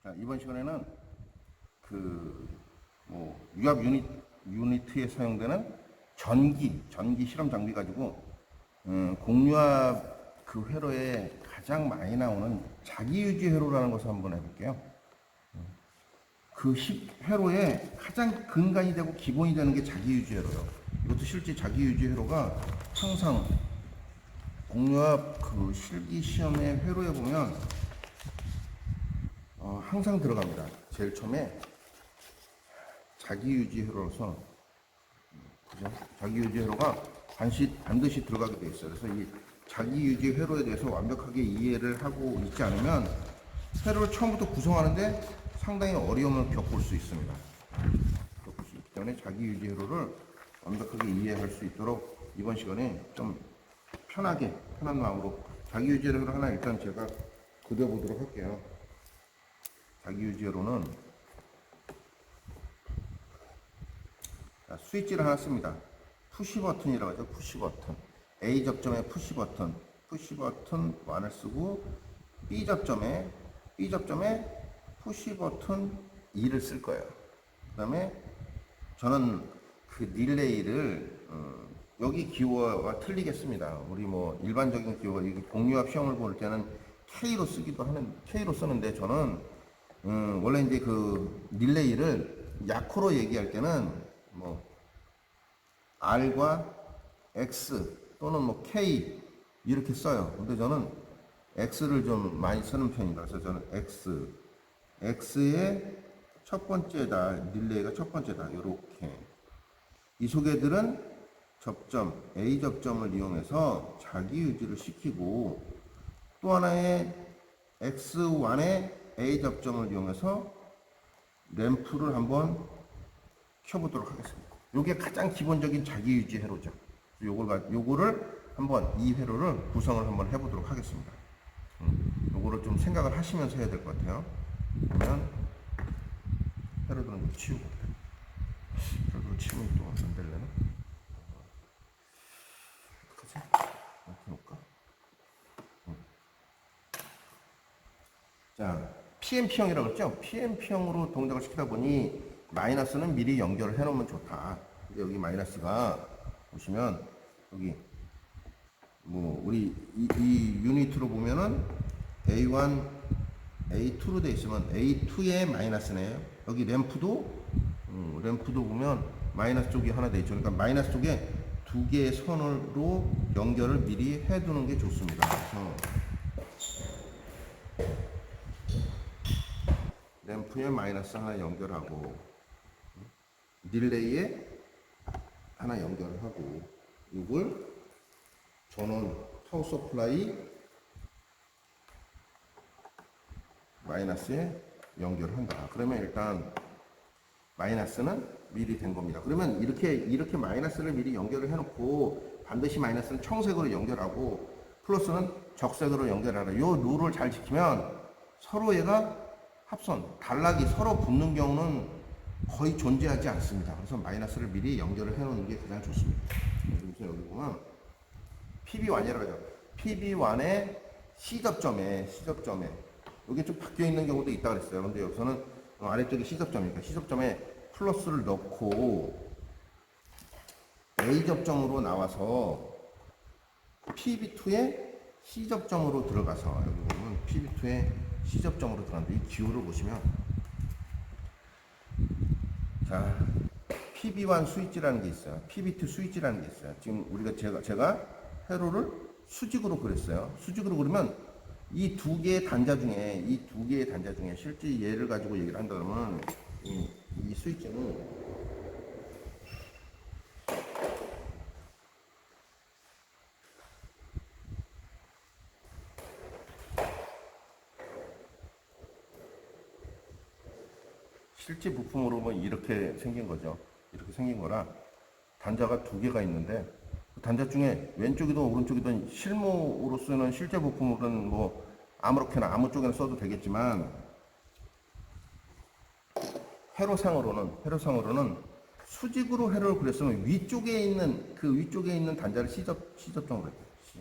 자, 이번 시간에는 유압 유니트에 사용되는 전기 실험 장비 가지고 공유압 그 회로에 가장 많이 나오는 자기유지 회로라는 것을 한번 해볼게요. 그 회로에 가장 근간이 되고 기본이 되는 게 자기유지 회로예요. 이것도 실제 자기유지 회로가 항상 공유압 그 실기 시험의 회로에 보면 항상 들어갑니다. 제일 처음에 자기유지 회로로서 그죠? 자기유지 회로가 반드시 들어가게 돼 있어요. 그래서 이 자기유지 회로에 대해서 완벽하게 이해를 하고 있지 않으면 회로를 처음부터 구성하는데 상당히 어려움을 겪을 수 있습니다. 겪을 수 있기 때문에 자기유지 회로를 완벽하게 이해할 수 있도록 이번 시간에 좀 편한 마음으로 자기유지 회로를 하나 일단 제가 그려보도록 할게요. 자기유지 회로는 스위치를 하나 씁니다. 푸시 버튼이라고 하죠. 푸시 버튼. A 접점에 푸시 버튼 1을 쓰고 B 접점에 푸시 버튼 2를 쓸 거예요. 그 다음에 저는 그 릴레이를 여기 기호가 틀리겠습니다. 우리 일반적인 기호가 공유압 시험을 볼 때는 K로 쓰는데 저는 원래 이제 그 릴레이를 약호로 얘기할 때는 R과 X 또는 K 이렇게 써요. 근데 저는 X를 좀 많이 쓰는 편이라 그래서 저는 X의 첫 번째다. 릴레이가 첫 번째다. 이렇게 이 소개들은 A 접점을 이용해서 자기 유지를 시키고 또 하나의 X1의 A 접점을 이용해서 램프를 한번 켜보도록 하겠습니다. 이게 가장 기본적인 자기유지 회로죠. 요거를 한번 이 회로를 구성을 한번 해보도록 하겠습니다. 요거를 좀 생각을 하시면서 해야 될 것 같아요. 그러면 회로들은 좀 치우고 회로를 치우면 또 안 되려나? 어떡하지? 이렇게 놓을까? 자, PMP형이라고 했죠? PMP형으로 동작을 시키다 보니 마이너스는 미리 연결을 해 놓으면 좋다. 여기 마이너스가 보시면 여기 우리 이 유니트로 보면은 A1, A2로 되어 있으면 A2에 마이너스네요. 여기 램프도 보면 마이너스 쪽이 하나 되어 있죠. 그러니까 마이너스 쪽에 두 개의 선으로 연결을 미리 해 두는 게 좋습니다. 램프에 마이너스 하나 연결하고 릴레이에 하나 연결을 하고 이걸 전원 파워 서플라이 마이너스에 연결을 한다. 그러면 일단 마이너스는 미리 된 겁니다. 그러면 이렇게 마이너스를 미리 연결을 해놓고 반드시 마이너스는 청색으로 연결하고 플러스는 적색으로 연결하라. 이 룰을 잘 지키면 서로 얘가 합선, 단락이 서로 붙는 경우는 거의 존재하지 않습니다. 그래서 마이너스를 미리 연결을 해놓는 게 가장 좋습니다. 그래서 여기 보면 PB1이라고 하죠. PB1의 C접점에 여기 좀 바뀌어 있는 경우도 있다 그랬어요. 근데 여기서는 아래쪽이 C접점이니까 C접점에 플러스를 넣고 A접점으로 나와서 PB2의 C접점으로 들어가서 여기 보면 PB2의 C접점으로 들어가는데 이 기호를 보시면 자, PB1 스위치라는 게 있어요. PB2 스위치라는 게 있어요. 지금 제가 회로를 수직으로 그렸어요. 수직으로 그리면 이 두 개의 단자 중에 실제 얘를 가지고 얘기를 한다 그러면 이 스위치는 실제 부품으로 보면 이렇게 생긴 거죠. 이렇게 생긴 거라 단자가 두 개가 있는데 그 단자 중에 왼쪽이든 오른쪽이든 실무로 쓰는 실제 부품으로는 아무렇게나 아무 쪽에나 써도 되겠지만 회로상으로는 수직으로 회로를 그렸으면 위쪽에 있는 단자를 C접점으로 했죠.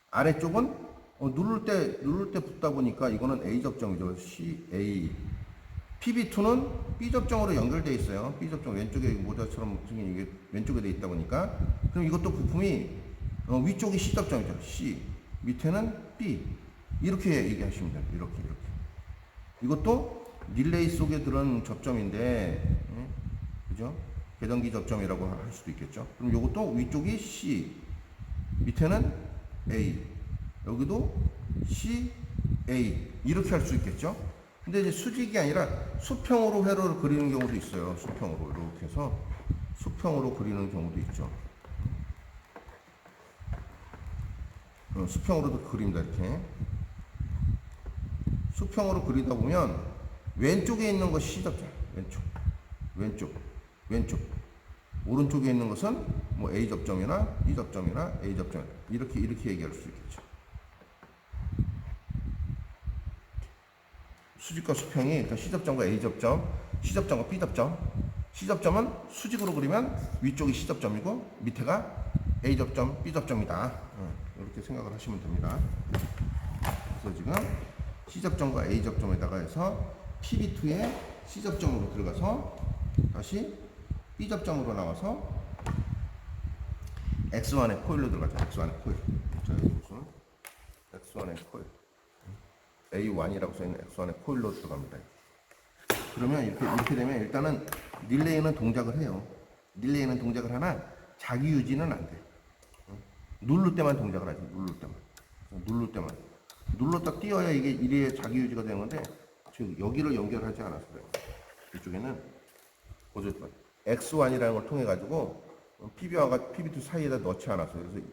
아래쪽은 누를 때 붙다 보니까 이거는 A 접점이죠. CA. PB2는 B 접점으로 연결되어 있어요. B 접점 왼쪽에 모자처럼 생긴 이게 왼쪽에 돼 있다 보니까 그럼 이것도 부품이 위쪽이 C 접점이죠. C. 밑에는 B. 이렇게 얘기하시면 돼요. 이렇게. 이것도 릴레이 속에 들은 접점인데, 그죠? 계전기 접점이라고 할 수도 있겠죠. 그럼 이것도 위쪽이 C, 밑에는 A, 여기도 C, A 이렇게 할 수 있겠죠. 근데 이제 수직이 아니라 수평으로 회로를 그리는 경우도 있어요. 수평으로 이렇게 해서 수평으로 그리는 경우도 있죠. 수평으로도 그립니다. 이렇게 수평으로 그리다 보면 왼쪽에 있는 것이 C접점, 왼쪽. 오른쪽에 있는 것은 뭐 A 접점이나 B 접점이나 A 접점 이렇게 얘기할 수 있겠죠. 수직과 수평이 일단 C 접점과 A 접점, C 접점과 B 접점. C 접점은 수직으로 그리면 위쪽이 C 접점이고 밑에가 A 접점, B 접점이다. 이렇게 생각을 하시면 됩니다. 그래서 지금 C 접점과 A 접점에다가 해서 PB2에 C 접점으로 들어가서 다시 B 접점으로 나와서 X1의 코일로 들어가죠. X1의 코일. 자, 무슨 X1의 코일. A1이라고 써있는 X1의 코일로 들어갑니다. 그러면 이렇게 되면 일단은 릴레이는 동작을 해요. 릴레이는 동작을 하나 자기 유지는 안 돼. 누를 때만 동작을 하지. 누를 때만. 눌렀다 띄어야 이게 이래야 자기 유지가 되는 건데 지금 여기를 연결하지 않았어요. 이쪽에는 보여줬던 X1이라는 걸 통해 가지고 PB2 사이에다 넣지 않았어요. 그래서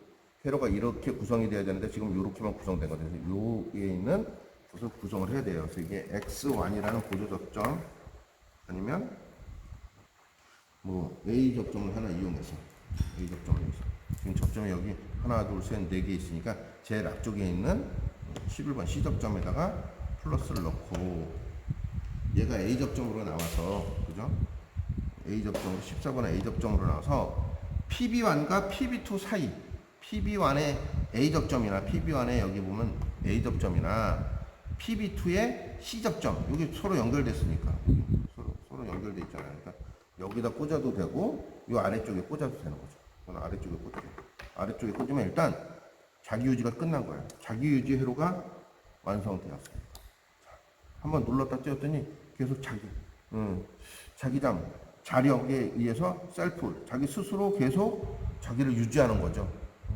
회로가 이렇게 구성이 돼야 되는데 지금 이렇게만 구성된 거죠. 그래서 요에 있는 것을 구성을 해야 돼요. 그래서 이게 X1이라는 보조 접점 아니면 뭐 A 접점을 하나 이용해서 지금 접점이 여기 하나 둘 셋 네 개 있으니까 제일 앞쪽에 있는 11번 C 접점에다가 플러스를 넣고 얘가 A 접점으로 나와서 그죠? A 접점으로 14번에 A 접점으로 나와서 PB1과 PB2 사이 PB1의 A 접점이나 PB1의 여기 보면 A 접점이나 PB2의 C 접점 여기 서로 연결됐으니까 서로 연결돼 있잖아요. 그러니까 여기다 꽂아도 되고 이 아래쪽에 꽂아도 되는 거죠. 그건 아래쪽에 꽂아요. 아래쪽에 꽂으면 일단 자기 유지가 끝난 거예요. 자기 유지 회로가 완성되었어요. 한번 눌렀다 떼었더니 계속 자력에 의해서 셀프, 자기 스스로 계속 자기를 유지하는 거죠.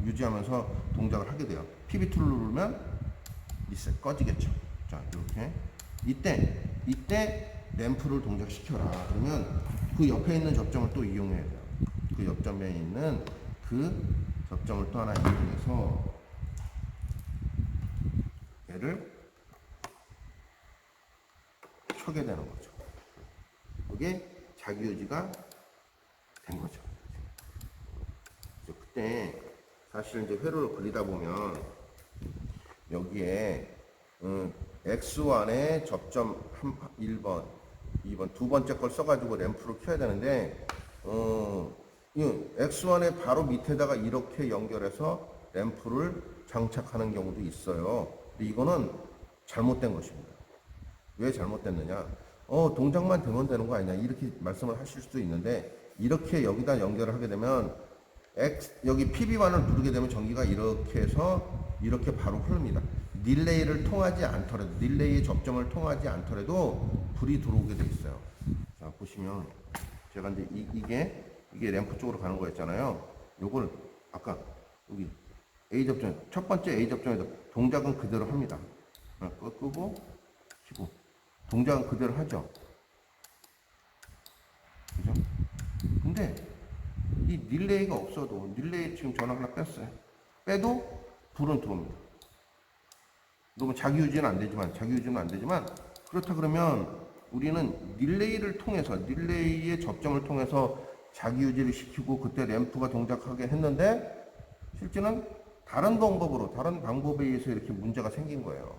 유지하면서 동작을 하게 돼요. PB2를 누르면 리셋 꺼지겠죠. 자, 이렇게 이때 램프를 동작시켜라. 그러면 그 옆에 있는 접점을 또 이용해야 돼요. 그 옆점에 있는 그 접점을 또 하나 이용해서 얘를 켜게 되는 거죠. 그게 자기 유지가 된 거죠. 그때 사실 이제 회로를 그리다 보면 여기에 X1의 접점 1번, 2번 두 번째 걸 써가지고 램프를 켜야 되는데 이 X1의 바로 밑에다가 이렇게 연결해서 램프를 장착하는 경우도 있어요. 근데 이거는 잘못된 것입니다. 왜 잘못됐느냐? 동작만 되면 되는 거 아니냐? 이렇게 말씀을 하실 수도 있는데 이렇게 여기다 연결을 하게 되면 여기 PB1을 누르게 되면 전기가 이렇게 해서 이렇게 바로 흐릅니다. 릴레이를 통하지 않더라도 릴레이의 접점을 통하지 않더라도 불이 들어오게 돼 있어요. 자, 보시면 제가 이제 이게 램프 쪽으로 가는 거였잖아요. 요걸 아까 여기 A 접점 첫 번째 A 접점에서 동작은 그대로 합니다. 끄고 켜고 동작은 그대로 하죠. 그죠? 근데 이 릴레이가 없어도 릴레이 지금 전화 하나 뺐어요. 빼도 불은 들어옵니다. 너무 자기 유지는 안 되지만 그렇다 그러면 우리는 릴레이를 통해서 릴레이의 접점을 통해서 자기 유지를 시키고 그때 램프가 동작하게 했는데 실제는 다른 방법에 의해서 이렇게 문제가 생긴 거예요.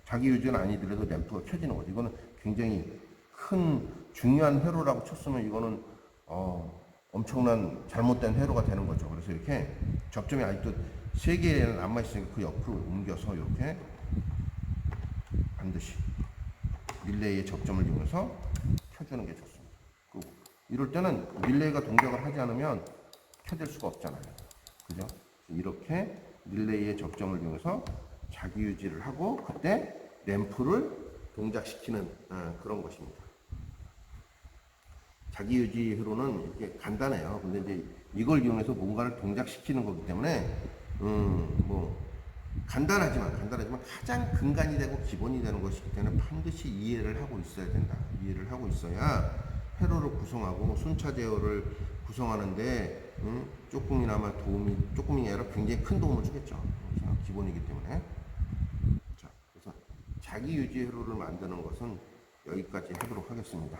자기 유지는 아니더라도 램프가 켜지는 거죠. 이거는 굉장히 큰 중요한 회로라고 쳤으면 이거는 엄청난 잘못된 회로가 되는 거죠. 그래서 이렇게 접점이 아직도 세 개는 남아있으니까 그 옆으로 옮겨서 이렇게 반드시 릴레이의 접점을 이용해서 켜주는 게 좋습니다. 이럴 때는 릴레이가 동작을 하지 않으면 켜질 수가 없잖아요. 그죠? 이렇게 릴레이의 접점을 이용해서 자기 유지를 하고 그때 램프를 동작시키는 그런 것입니다. 자기 유지 회로는 이렇게 간단해요. 근데 이제 이걸 이용해서 뭔가를 동작시키는 거기 때문에 뭐 간단하지만 가장 근간이 되고 기본이 되는 것이기 때문에 반드시 이해를 하고 있어야 된다. 이해를 하고 있어야 회로를 구성하고 순차 제어를 구성하는데 조금이나마 조금이 아니라 굉장히 큰 도움을 주겠죠. 기본이기 때문에. 자, 그래서 자기 유지 회로를 만드는 것은 여기까지 하도록 하겠습니다.